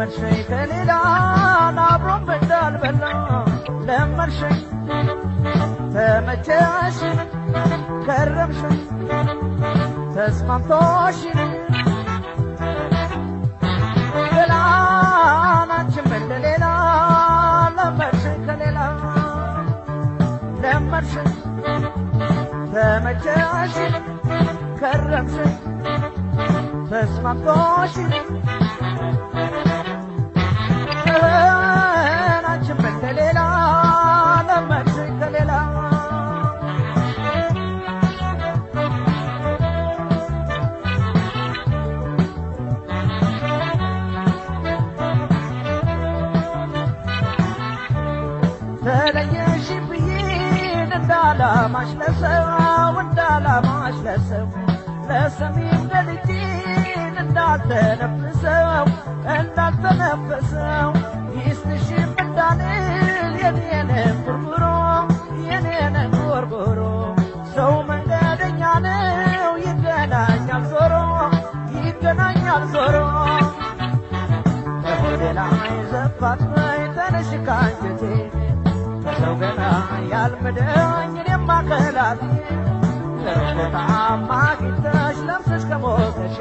ለመርሸይ ከሌላ አብሮን በዳል በላ ለመርሸይ ተመቸሽ ከረምሽ ተስማምቶሽ ገላናችን በሌላ ለመርሸይ ከሌላ ለመርሸይ ተመቸሽ ከረምሽ ተስማምቶሽ ገላናችን በሌላ ለመርሸይ ከሌላ ተለየሽ ብዬን እንዳላማሽ ለሰው እንዳላማሽ ለሰው ለሰሚም ለልጅን እንዳልተነፍሰው ይስትሽም እንዳልል የኔን ጉርጉሮ ሰው መንገደኛ ነው ይገናኛል ዞሮ ለሆዴላ ይዘፋት ተነሽ ካንጀቴ ሰው ገና ያልመደኝ እኔማ ከላቴ ለሮታ ማግኝተሽ ለምሰሽ ከሞተሽ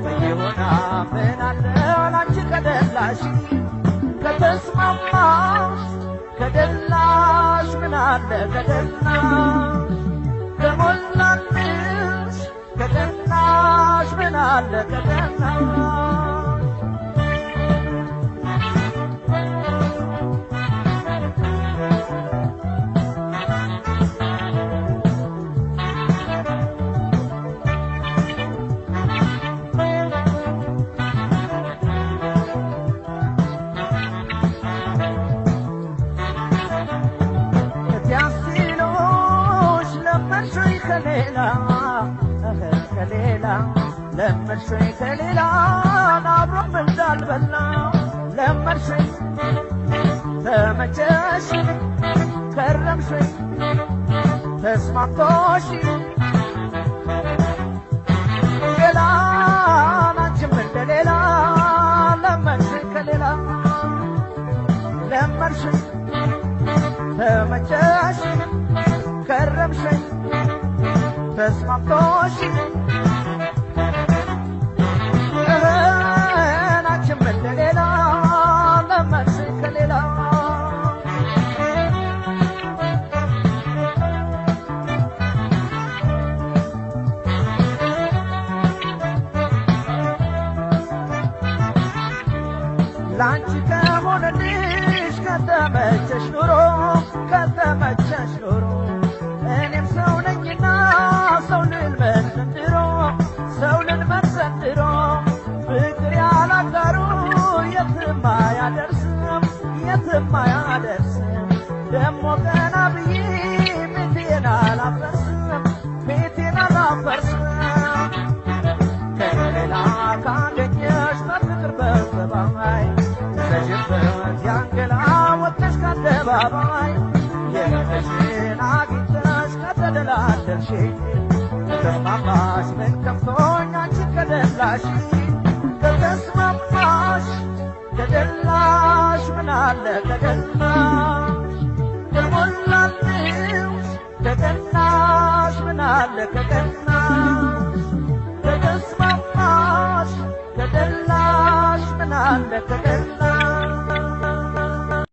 በየሆና ምን አለ ላንቺ ከደላሽ ከተስማማሽ ከደላሽ ምን አለ ከደላሽ ከሞላልሽ ከደላሽ ምን አለ ከደላሽ ለመርሸይ ከሌላ አብሮን በልዳል በላ ለመርሸይ ተመቸሽ ከረምሸይ ተስማምቶሽ ገላናችን በሌላ ለመርሸይ ከሌላ ለመርሸይ ተመቸሽ ከረምሸይ ተስማምቶሽ ናችን በሌላ ለመርሸይ ከሌላ ላንቺ ከሆነልሽ ከተመቸሽ ኑሮ እኔም ሰው ነኝና ሰው ልልመድ ዘንድሮ ፍቅር ያላጋሩ የትም አያደርስም ደሞ ገና ብዬ ቤቴን አላፈርስም ከሌላ ካገኘሽ በፍቅር በሰባይ ተሸፈት ያንገላ ወጥተሽ ካደባባይ የነሽን አግኝተሽ ከተደላደልሽ ከተስማማሽ ምን ከፍቶኝ አንቺ ከደላሽ ከተስማማሽ ከደላሽ ምን አለ ከደላሽ ከሞላልሽ ከደላሽ ምን አለ ከደላሽ